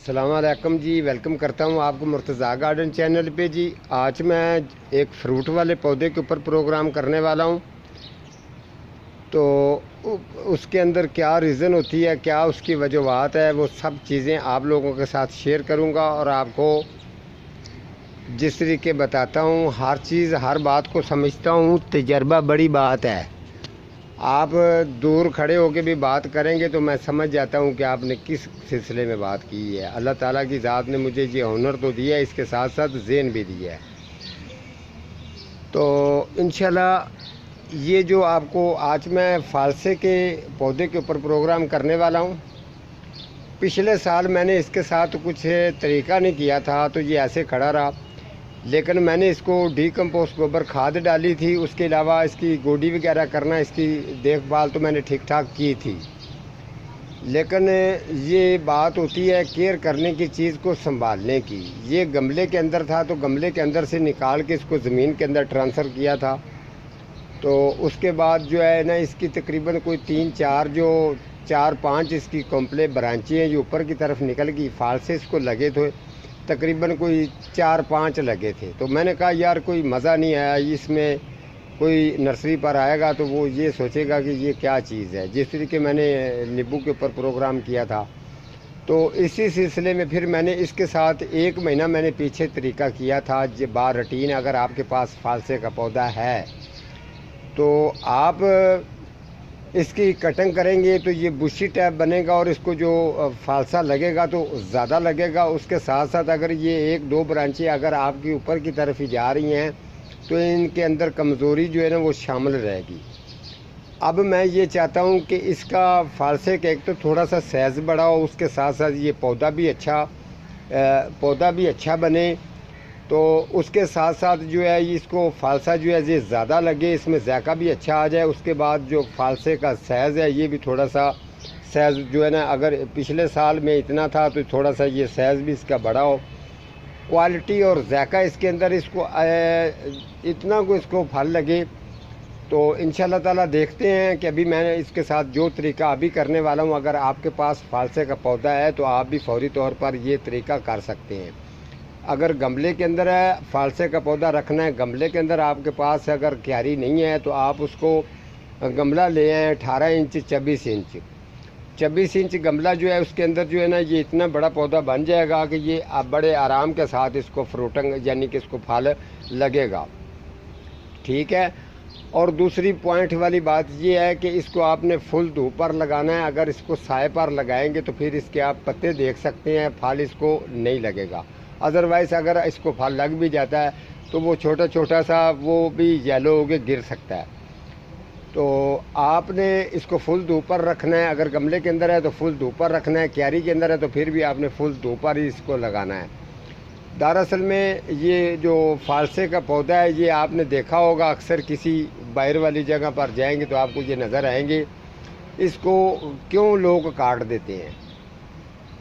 अस्सलाम वालेकुम जी। वेलकम करता हूँ आपको मुर्तज़ा गार्डन चैनल पे जी। आज मैं एक फ्रूट वाले पौधे के ऊपर प्रोग्राम करने वाला हूँ। तो उसके अंदर क्या रीज़न होती है, क्या उसकी वजूहात है, वो सब चीज़ें आप लोगों के साथ शेयर करूँगा और आपको जिस तरीके बताता हूँ हर चीज़ हर बात को समझता हूँ। तजर्बा बड़ी बात है। आप दूर खड़े होकर भी बात करेंगे तो मैं समझ जाता हूँ कि आपने किस सिलसिले में बात की है। अल्लाह ताला की ज़ात ने मुझे ये हुनर तो दिया है, इसके साथ साथ ज़हन भी दिया है। तो इंशाल्लाह ये जो आपको आज मैं फ़ालसे के पौधे के ऊपर प्रोग्राम करने वाला हूँ। पिछले साल मैंने इसके साथ कुछ तरीका नहीं किया था तो ये ऐसे खड़ा रहा, लेकिन मैंने इसको डीकम्पोस्ट गोबर खाद डाली थी। उसके अलावा इसकी गोडी वगैरह करना, इसकी देखभाल तो मैंने ठीक ठाक की थी। लेकिन ये बात होती है केयर करने की, चीज़ को संभालने की। ये गमले के अंदर था तो गमले के अंदर से निकाल के इसको ज़मीन के अंदर ट्रांसफ़र किया था। तो उसके बाद जो है ना, इसकी तकरीबन कोई 3-4 जो 4-5 इसकी कॉम्प्ले ब्रांचें हैं, ये ऊपर की तरफ निकल गई। फालसे इसको लगे थे तकरीबन कोई 4-5 लगे थे। तो मैंने कहा यार कोई मज़ा नहीं आया इसमें। कोई नर्सरी पर आएगा तो वो ये सोचेगा कि ये क्या चीज़ है। जिस तरीके मैंने नींबू के ऊपर प्रोग्राम किया था, तो इसी सिलसिले में फिर मैंने इसके साथ 1 महीना मैंने पीछे तरीका किया था। ये बार रूटीन अगर आपके पास फालसे का पौधा है तो आप इसकी कटिंग करेंगे तो ये बुशी टाइप बनेगा और इसको जो फालसा लगेगा तो ज़्यादा लगेगा। उसके साथ साथ अगर ये 1-2 ब्रांचें अगर आपकी ऊपर की तरफ ही जा रही हैं तो इनके अंदर कमज़ोरी जो है ना वो शामिल रहेगी। अब मैं ये चाहता हूँ कि इसका फालसे का एक तो थोड़ा सा साइज़ बड़ा हो, उसके साथ साथ ये पौधा भी अच्छा बने। तो उसके साथ साथ जो है इसको फालसा जो है ये ज़्यादा लगे, इसमें जायका भी अच्छा आ जाए। उसके बाद जो फालसे का साइज़ है ये भी थोड़ा सा साइज़ जो है ना, अगर पिछले साल में इतना था तो थोड़ा सा ये साइज़ भी इसका बड़ा हो। क्वालिटी और जायका इसके अंदर इसको इतना को इसको फल लगे। तो इंशाल्लाह ताला देखते हैं कि अभी मैंने इसके साथ जो तरीका अभी करने वाला हूँ, अगर आपके पास फालसे का पौधा है तो आप भी फौरी तौर पर ये तरीका कर सकते हैं। अगर गमले के अंदर है फालसे का पौधा रखना है, गमले के अंदर आपके पास अगर क्यारी नहीं है तो आप उसको गमला ले आएँ 18 इंच 24 इंच गमला जो है उसके अंदर जो है ना ये इतना बड़ा पौधा बन जाएगा कि ये आप बड़े आराम के साथ इसको फ्रूटिंग यानी कि इसको फल लगेगा। ठीक है। और दूसरी पॉइंट वाली बात ये है कि इसको आपने फुल धूप पर लगाना है। अगर इसको साए पर लगाएंगे तो फिर इसके आप पत्ते देख सकते हैं, फल इसको नहीं लगेगा। अदरवाइज़ अगर इसको फल लग भी जाता है तो वो छोटा छोटा सा वो भी येलो होकर गिर सकता है। तो आपने इसको फुल धूप पर रखना है। अगर गमले के अंदर है तो फुल धूप पर रखना है, क्यारी के अंदर है तो फिर भी आपने फुल धूप पर ही इसको लगाना है। दरअसल में ये जो फालसे का पौधा है ये आपने देखा होगा, अक्सर किसी बाहर वाली जगह पर जाएंगे तो आपको ये नज़र आएंगे। इसको क्यों लोग काट देते हैं?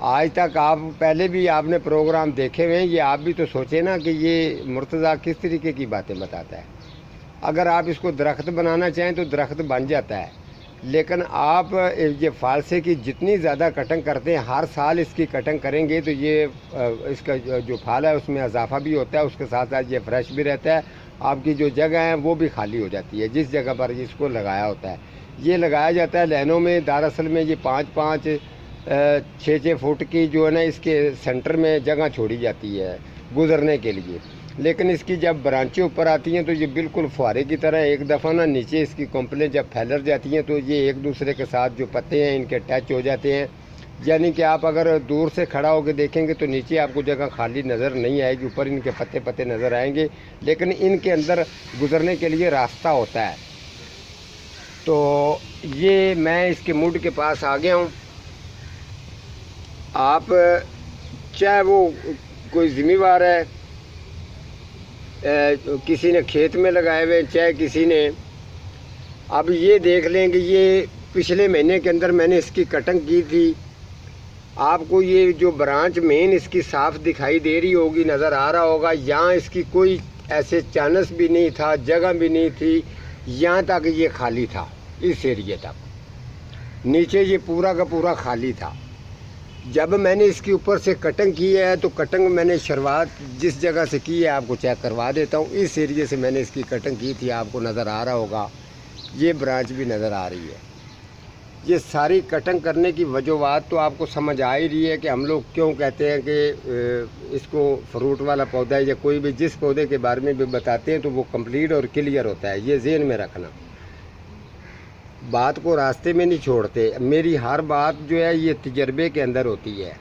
आज तक आप पहले भी आपने प्रोग्राम देखे हुए हैं, ये आप भी तो सोचें ना कि ये मुर्तज़ा किस तरीके की बातें बताता है। अगर आप इसको दरख्त बनाना चाहें तो दरख्त बन जाता है, लेकिन आप ये फालसे की जितनी ज़्यादा कटिंग करते हैं, हर साल इसकी कटिंग करेंगे तो ये इसका जो फल है उसमें इजाफा भी होता है, उसके साथ साथ ये फ्रेश भी रहता है। आपकी जो जगह है वो भी खाली हो जाती है जिस जगह पर इसको लगाया होता है। ये लगाया जाता है लाइनों में। दरअसल में ये 5-5 6-6 फुट की जो है ना इसके सेंटर में जगह छोड़ी जाती है गुज़रने के लिए। लेकिन इसकी जब ब्रांचें ऊपर आती हैं तो ये बिल्कुल फुहारे की तरह एक दफ़ा ना नीचे इसकी कॉम्प्लें जब फैल जाती हैं तो ये एक दूसरे के साथ जो पत्ते हैं इनके टच हो जाते हैं। यानी कि आप अगर दूर से खड़ा होकर देखेंगे तो नीचे आपको जगह खाली नज़र नहीं आएगी, ऊपर इनके पत्ते पत्ते नज़र आएंगे, लेकिन इनके अंदर गुज़रने के लिए रास्ता होता है। तो ये मैं इसके मुड के पास आ गया हूँ। आप चाहे वो कोई ज़िम्मेवार है, किसी ने खेत में लगाए हुए, चाहे किसी ने, अब ये देख लें कि ये पिछले महीने के अंदर मैंने इसकी कटिंग की थी। आपको ये जो ब्रांच मेन इसकी साफ़ दिखाई दे रही होगी, नज़र आ रहा होगा। यहाँ इसकी कोई ऐसे चांस भी नहीं था, जगह भी नहीं थी, यहाँ तक ये खाली था। इस एरिए तक नीचे ये पूरा का पूरा खाली था। जब मैंने इसके ऊपर से कटिंग की है तो कटिंग मैंने शुरुआत जिस जगह से की है आपको चेक करवा देता हूँ। इस एरिए से मैंने इसकी कटिंग की थी, आपको नज़र आ रहा होगा, ये ब्रांच भी नज़र आ रही है। ये सारी कटिंग करने की वजूहत तो आपको समझ आ ही रही है कि हम लोग क्यों कहते हैं कि इसको फ्रूट वाला पौधा है या कोई भी जिस पौधे के बारे में भी बताते हैं तो वो कंप्लीट और क्लियर होता है। ये ज़हन में रखना, बात को रास्ते में नहीं छोड़ते। मेरी हर बात जो है ये तजर्बे के अंदर होती है।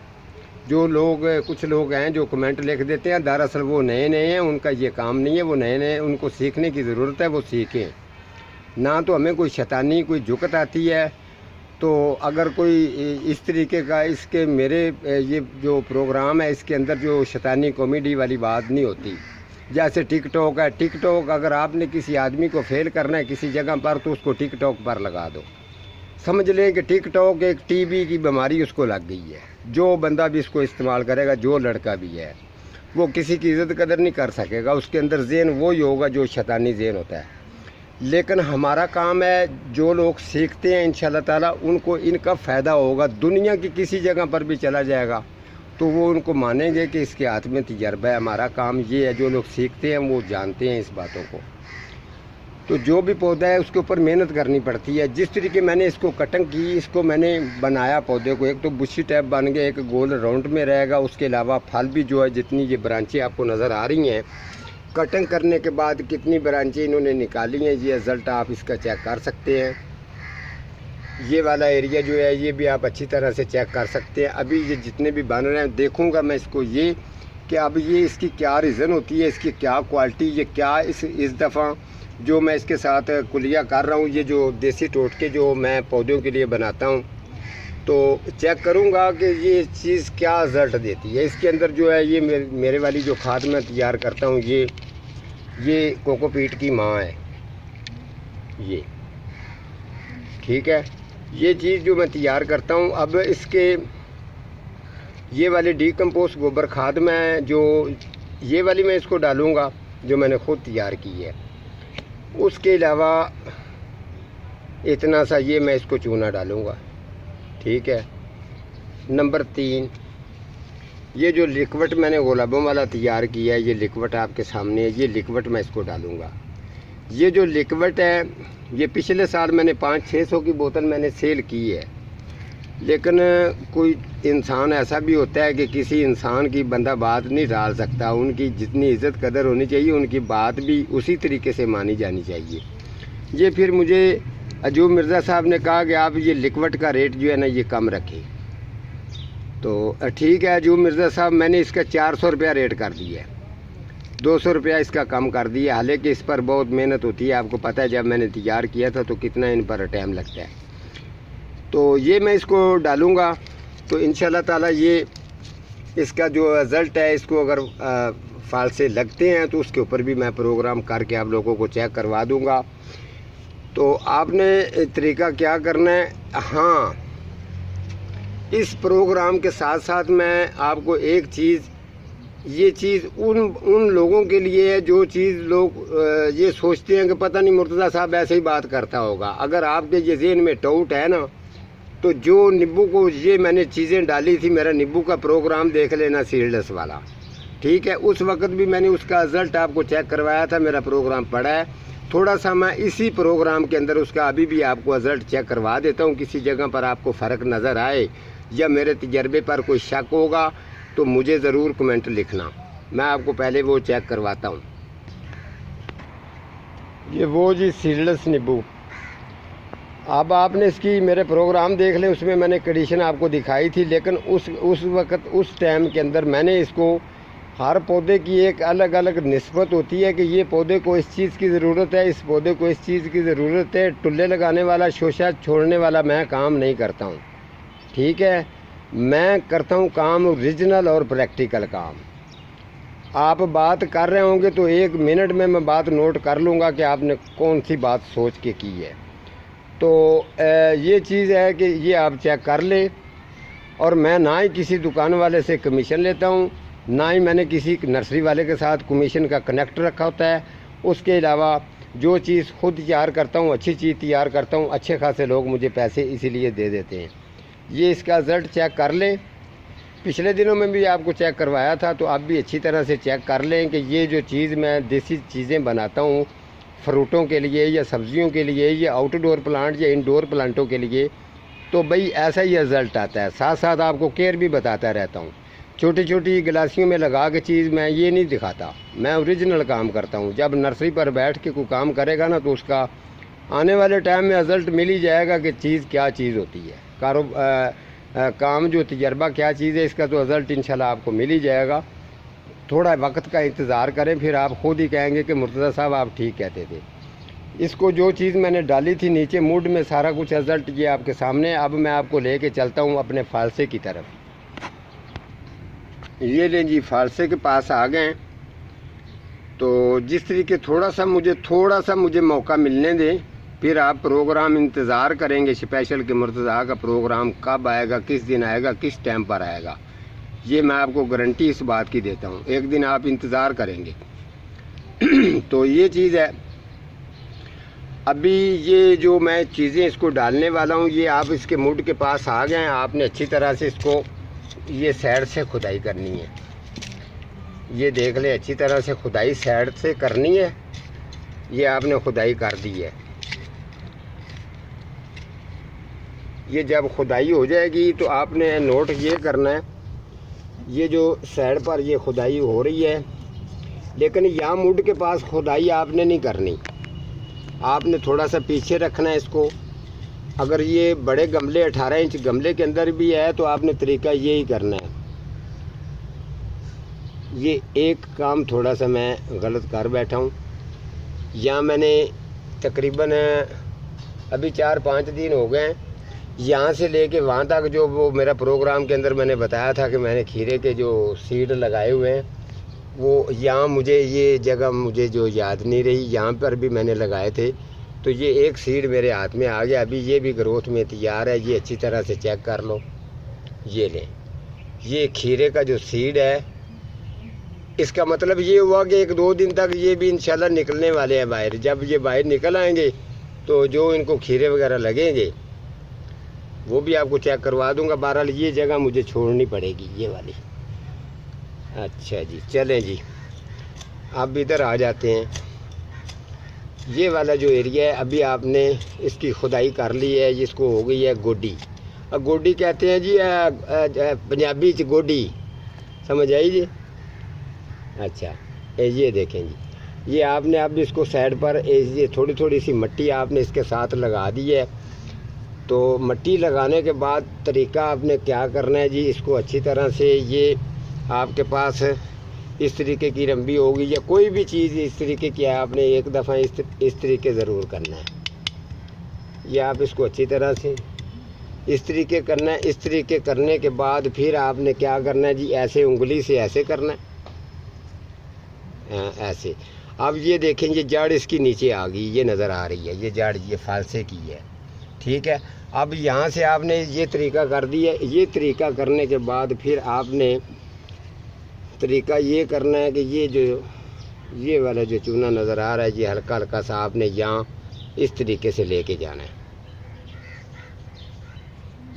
जो लोग कुछ लोग हैं जो कमेंट लिख देते हैं, दरअसल वो नए नए हैं, उनका ये काम नहीं है, वो नए नए, उनको सीखने की ज़रूरत है, वो सीखें ना। तो हमें कोई शैतानी कोई जुकत आती है तो अगर कोई इस तरीके का इसके मेरे ये जो प्रोग्राम है इसके अंदर जो शैतानी कॉमेडी वाली बात नहीं होती। जैसे टिकटॉक है, टिकटॉक अगर आपने किसी आदमी को फेल करना है किसी जगह पर तो उसको टिकटॉक पर लगा दो। समझ लें कि टिकटॉक एक टीबी की बीमारी उसको लग गई है। जो बंदा भी इसको इस्तेमाल करेगा, जो लड़का भी है, वो किसी की इज़्ज़त कदर नहीं कर सकेगा। उसके अंदर ज़हन वो ही होगा जो शैतानी ज़हन होता है। लेकिन हमारा काम है, जो लोग सीखते हैं इंशाअल्लाह ताला उनको इनका फ़ायदा होगा। दुनिया की किसी जगह पर भी चला जाएगा तो वो उनको मानेंगे कि इसके हाथ में तजर्बा है। हमारा काम ये है, जो लोग सीखते हैं वो जानते हैं इस बातों को। तो जो भी पौधा है उसके ऊपर मेहनत करनी पड़ती है। जिस तरीके मैंने इसको कटिंग की, इसको मैंने बनाया पौधे को, एक तो बुशी टाइप बन गया, एक गोल राउंड में रहेगा। उसके अलावा फल भी जो है, जितनी ये ब्रांचें आपको नज़र आ रही हैं, कटिंग करने के बाद कितनी ब्रांचें इन्होंने निकाली हैं, ये रिज़ल्ट आप इसका चेक कर सकते हैं। ये वाला एरिया जो है ये भी आप अच्छी तरह से चेक कर सकते हैं। अभी ये जितने भी बन रहे हैं देखूंगा मैं इसको ये कि अब ये इसकी क्या रीज़न होती है, इसकी क्या क्वालिटी, ये क्या इस दफ़ा जो मैं इसके साथ कुलिया कर रहा हूँ, ये जो देसी टोटके जो मैं पौधों के लिए बनाता हूँ, तो चेक करूँगा कि ये चीज़ क्या रिज़ल्ट देती है। इसके अंदर जो है ये मेरे वाली जो खाद मैं तैयार करता हूँ, ये कोकोपीट की माँ है, ये ठीक है। ये चीज़ जो मैं तैयार करता हूँ, अब इसके ये वाली डीकम्पोस्ट गोबर खाद में जो ये वाली मैं इसको डालूँगा जो मैंने ख़ुद तैयार की है। उसके अलावा इतना सा ये मैं इसको चूना डालूँगा, ठीक है। नंबर 3, ये जो लिक्विड मैंने गुलाबों वाला तैयार किया है, ये लिक्विड आपके सामने है, ये लिक्विड मैं इसको डालूँगा। ये जो लिक्विड है ये पिछले साल मैंने 500-600 की बोतल मैंने सेल की है। लेकिन कोई इंसान ऐसा भी होता है कि किसी इंसान की बंदा बात नहीं डाल सकता। उनकी जितनी इज़्ज़त कदर होनी चाहिए उनकी बात भी उसी तरीके से मानी जानी चाहिए। ये फिर मुझे अजूब मिर्ज़ा साहब ने कहा कि आप ये लिक्विड का रेट जो है ना ये कम रखें। तो ठीक है अजूब मिर्ज़ा साहब, मैंने इसका 400 रुपया रेट कर दिया है, 200 रुपया इसका कम कर दिया। हालांकि इस पर बहुत मेहनत होती है, आपको पता है जब मैंने तैयार किया था तो कितना इन पर टाइम लगता है। तो ये मैं इसको डालूँगा तो इंशाल्लाह ताला ये इसका जो रिज़ल्ट है, इसको अगर फाल से लगते हैं तो उसके ऊपर भी मैं प्रोग्राम करके आप लोगों को चेक करवा दूँगा। तो आपने तरीका क्या करना है, हाँ इस प्रोग्राम के साथ साथ मैं आपको एक चीज़, ये चीज़ उन लोगों के लिए है जो चीज़ लोग ये सोचते हैं कि पता नहीं मुर्तज़ा साहब ऐसे ही बात करता होगा। अगर आपके ये ज़हन में डाउट है ना, तो जो नींबू को ये मैंने चीज़ें डाली थी, मेरा नींबू का प्रोग्राम देख लेना सीडलेस वाला, ठीक है। उस वक्त भी मैंने उसका रिज़ल्ट आपको चेक करवाया था, मेरा प्रोग्राम पड़ा है। थोड़ा सा मैं इसी प्रोग्राम के अंदर उसका अभी भी आपको रिज़ल्ट चेक करवा देता हूँ। किसी जगह पर आपको फ़र्क नज़र आए या मेरे तजर्बे पर कोई शक होगा तो मुझे ज़रूर कमेंट लिखना, मैं आपको पहले वो चेक करवाता हूँ। ये वो जी सीडलेस नींबू, अब आपने इसकी मेरे प्रोग्राम देख लें, उसमें मैंने कंडीशन आपको दिखाई थी। लेकिन उस वक्त उस टाइम के अंदर मैंने इसको, हर पौधे की एक अलग अलग निस्बत होती है कि ये पौधे को इस चीज़ की ज़रूरत है, इस पौधे को इस चीज़ की ज़रूरत है। टुल्ले लगाने वाला, शोशा छोड़ने वाला मैं काम नहीं करता हूँ, ठीक है। मैं करता हूँ काम ओरिजिनल और प्रैक्टिकल काम। आप बात कर रहे होंगे तो 1 मिनट में मैं बात नोट कर लूँगा कि आपने कौन सी बात सोच के की है। तो ये चीज़ है कि ये आप चेक कर ले। और मैं ना ही किसी दुकान वाले से कमीशन लेता हूँ, ना ही मैंने किसी नर्सरी वाले के साथ कमीशन का कनेक्ट रखा होता है। उसके अलावा जो चीज़ खुद तैयार करता हूँ, अच्छी चीज़ तैयार करता हूँ, अच्छे खासे लोग मुझे पैसे इसीलिए दे देते हैं। ये इसका रिज़ल्ट चेक कर लें। पिछले दिनों में भी आपको चेक करवाया था, तो आप भी अच्छी तरह से चेक कर लें कि ये जो चीज़ मैं देसी चीज़ें बनाता हूँ फ्रूटों के लिए या सब्जियों के लिए या आउटडोर प्लांट या इंडोर प्लांटों के लिए, तो भाई ऐसा ही रिज़ल्ट आता है। साथ साथ आपको केयर भी बताता रहता हूँ। छोटी छोटी गिलासियों में लगा के चीज़ मैं ये नहीं दिखाता, मैं ओरिजिनल काम करता हूँ। जब नर्सरी पर बैठ के कोई काम करेगा ना, तो उसका आने वाले टाइम में रिज़ल्ट मिल ही जाएगा कि चीज़ क्या चीज़ होती है। काम जो तजर्बा क्या चीज़ है, इसका तो रिज़ल्ट इंशाल्लाह आपको मिल ही जाएगा। थोड़ा वक्त का इंतज़ार करें, फिर आप ख़ुद ही कहेंगे कि मुर्तज़ा साहब आप ठीक कहते थे। इसको जो चीज़ मैंने डाली थी नीचे मुड में, सारा कुछ रिज़ल्ट ये आपके सामने। अब मैं आपको लेके चलता हूँ अपने फालसे की तरफ। ये लें जी, फालसे के पास आ गए। तो जिस तरीके थोड़ा सा मुझे मौका मिलने दें, फिर आप प्रोग्राम इंतज़ार करेंगे स्पेशल कि मुर्तज़ा का प्रोग्राम कब आएगा, किस दिन आएगा, किस टाइम पर आएगा। ये मैं आपको गारंटी इस बात की देता हूँ, एक दिन आप इंतज़ार करेंगे। तो ये चीज़ है। अभी ये जो मैं चीज़ें इसको डालने वाला हूँ, ये आप इसके मुड के पास आ गए हैं। आपने अच्छी तरह से इसको ये साइड से खुदाई करनी है। ये देख लें, अच्छी तरह से खुदाई साइड से करनी है। ये आपने खुदाई कर दी है। ये जब खुदाई हो जाएगी तो आपने नोट ये करना है, ये जो साइड पर ये खुदाई हो रही है, लेकिन यहाँ मुड के पास खुदाई आपने नहीं करनी। आपने थोड़ा सा पीछे रखना है इसको। अगर ये बड़े गमले 18 इंच गमले के अंदर भी है तो आपने तरीका ये ही करना है। ये एक काम थोड़ा सा मैं गलत कर बैठा हूँ। यहाँ मैंने तकरीबन अभी 4-5 दिन हो गए हैं, यहाँ से लेके वहाँ तक जो वो मेरा प्रोग्राम के अंदर मैंने बताया था कि मैंने खीरे के जो सीड लगाए हुए हैं, वो यहाँ मुझे ये जगह मुझे जो याद नहीं रही, यहाँ पर भी मैंने लगाए थे। तो ये एक सीड मेरे हाथ में आ गया। अभी ये भी ग्रोथ में तैयार है। ये अच्छी तरह से चेक कर लो। ये लें, ये खीरे का जो सीड है, इसका मतलब ये हुआ कि 1-2 दिन तक ये भी इंशाल्लाह निकलने वाले हैं बाहर। जब ये बाहर निकल आएंगे तो जो इनको खीरे वगैरह लगेंगे वो भी आपको चेक करवा दूंगा। बहरहाल ये जगह मुझे छोड़नी पड़ेगी, ये वाली। अच्छा जी, चलें जी, अब इधर आ जाते हैं। ये वाला जो एरिया है, अभी आपने इसकी खुदाई कर ली है। इसको हो गई है गोडी। अब गोडी कहते हैं जी पंजाबी च गोडी, समझ आई जी। अच्छा, ये देखें जी, ये आपने अब इसको साइड पर ये थोड़ी थोड़ी सी मिट्टी आपने इसके साथ लगा दी है। तो मिट्टी लगाने के बाद तरीका आपने क्या करना है जी, इसको अच्छी तरह से, ये आपके पास इस तरीके की रंबी होगी या कोई भी चीज़ इस तरीके की है, आपने एक दफ़ा इस तरीके ज़रूर करना है। ये आप इसको अच्छी तरह से इस तरीके करना है। इस तरीके करने के बाद फिर आपने क्या करना है जी, ऐसे उंगली से ऐसे करना है, ऐसे। अब ये देखें, ये जड़ इसकी नीचे आ गई, ये नज़र आ रही है, ये जड़ ये फालसे की है, ठीक है। अब यहाँ से आपने ये तरीका कर दिया। ये तरीका करने के बाद फिर आपने तरीका ये करना है कि ये जो ये वाला जो चूना नज़र आ रहा है, ये हल्का हल्का सा आपने यहाँ इस तरीके से लेके जाना है।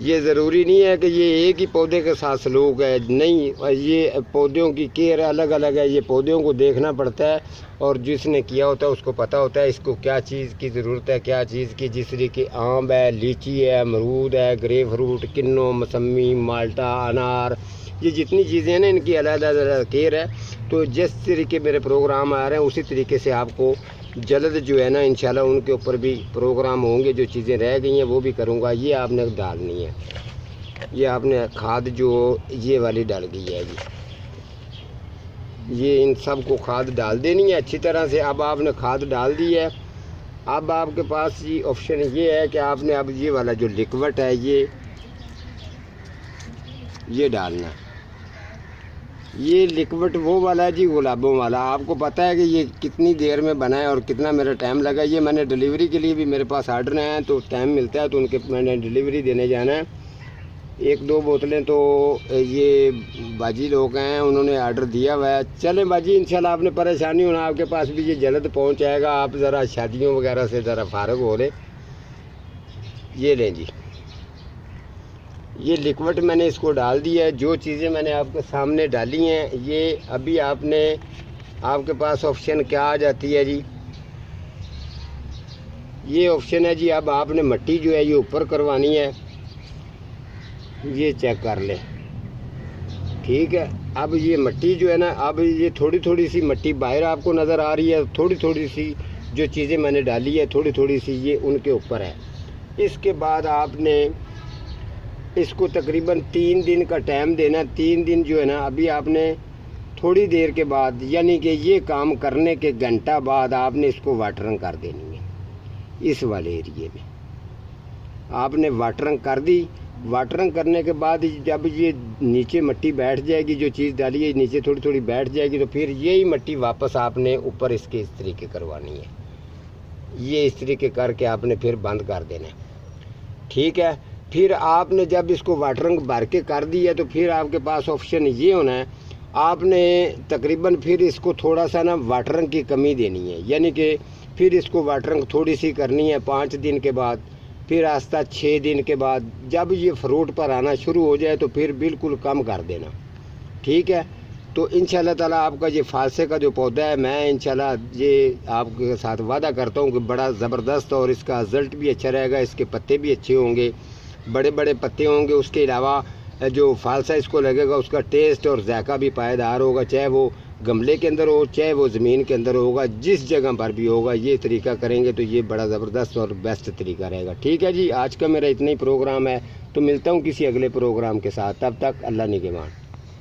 ये ज़रूरी नहीं है कि ये एक ही पौधे के साथ सलूक है, नहीं। ये पौधों की केयर अलग अलग है। ये पौधों को देखना पड़ता है, और जिसने किया होता है उसको पता होता है इसको क्या चीज़ की ज़रूरत है, क्या चीज़ की। जिस तरीके आम है, लीची है, अमरूद है, ग्रे फ्रूट, किन्नो, मौसमी, माल्टा, अनार, ये जितनी चीज़ें हैं ना, इनकी अलग अलग केयर है। तो जिस तरीके मेरे प्रोग्राम आ रहे हैं उसी तरीके से आपको जल्द जो है ना इंशाल्लाह उनके ऊपर भी प्रोग्राम होंगे। जो चीज़ें रह गई हैं वो भी करूँगा। ये आपने डालनी है, ये आपने खाद जो ये वाली डाल गई है जी, ये इन सब को खाद डाल देनी है अच्छी तरह से। अब आपने खाद डाल दी है। अब आपके पास ये ऑप्शन ये है कि आपने अब ये वाला जो लिक्विड है ये डालना। ये लिक्विड वो वाला है जी, गुलाबों वाला। आपको पता है कि ये कितनी देर में बना है और कितना मेरा टाइम लगा। ये मैंने डिलीवरी के लिए भी मेरे पास आर्डर हैं, तो टाइम मिलता है तो उनके मैंने डिलीवरी देने जाना है। 1-2 बोतलें तो ये बाजी लोग हैं, उन्होंने आर्डर दिया हुआ है। चलें बाजी, इंशाल्लाह आपने परेशानी होना, आपके पास भी ये जल्द पहुंच जाएगा। आप ज़रा शादियों वगैरह से ज़रा फारग हो रहे। ये लें जी, ये लिक्विड मैंने इसको डाल दिया है। जो चीज़ें मैंने आपके सामने डाली हैं ये अभी आपके पास ऑप्शन क्या आ जाती है जी, ये ऑप्शन है जी। अब आपने मिट्टी जो है ये ऊपर करवानी है, ये चेक कर लें, ठीक है। अब ये मिट्टी जो है ना, अब ये थोड़ी थोड़ी सी मिट्टी बाहर आपको नज़र आ रही है, थोड़ी थोड़ी सी जो चीज़ें मैंने डाली है थोड़ी थोड़ी सी ये उनके ऊपर है। इसके बाद आपने इसको तकरीबन 3 दिन का टाइम देना। 3 दिन जो है ना, अभी आपने थोड़ी देर के बाद यानी कि ये काम करने के घंटा बाद आपने इसको वाटरिंग कर देनी है। इस वाले एरिए में आपने वाटरिंग कर दी। वाटरिंग करने के बाद जब ये नीचे मिट्टी बैठ जाएगी, जो चीज़ डाली है नीचे थोड़ी थोड़ी बैठ जाएगी, तो फिर यही मिट्टी वापस आपने ऊपर इसके इस तरीके करवानी है। ये इस तरीके करके आपने फिर बंद कर देना है, ठीक है। फिर आपने जब इसको वाटरिंग भर के कर दी है तो फिर आपके पास ऑप्शन ये होना है, आपने तकरीबन फिर इसको थोड़ा सा ना वाटरिंग की कमी देनी है, यानी कि फिर इसको वाटरिंग थोड़ी सी करनी है 5 दिन के बाद, फिर आस्ता 6 दिन के बाद जब ये फ्रूट पर आना शुरू हो जाए तो फिर बिल्कुल कम कर देना, ठीक है। तो इंशाल्लाह ताला आपका ये फालसे का जो पौधा है, मैं इंशाल्लाह ये आपके साथ वादा करता हूँ कि बड़ा ज़बरदस्त और इसका रिज़ल्ट भी अच्छा रहेगा। इसके पत्ते भी अच्छे होंगे, बड़े बड़े पत्ते होंगे। उसके अलावा जो फालसा इसको लगेगा उसका टेस्ट और जायका भी पायदार होगा, चाहे वो गमले के अंदर हो चाहे वो ज़मीन के अंदर होगा, जिस जगह पर भी होगा। ये तरीका करेंगे तो ये बड़ा ज़बरदस्त और बेस्ट तरीका रहेगा, ठीक है जी। आज का मेरा इतना ही प्रोग्राम है, तो मिलता हूँ किसी अगले प्रोग्राम के साथ। तब तक अल्लाह निगहबान।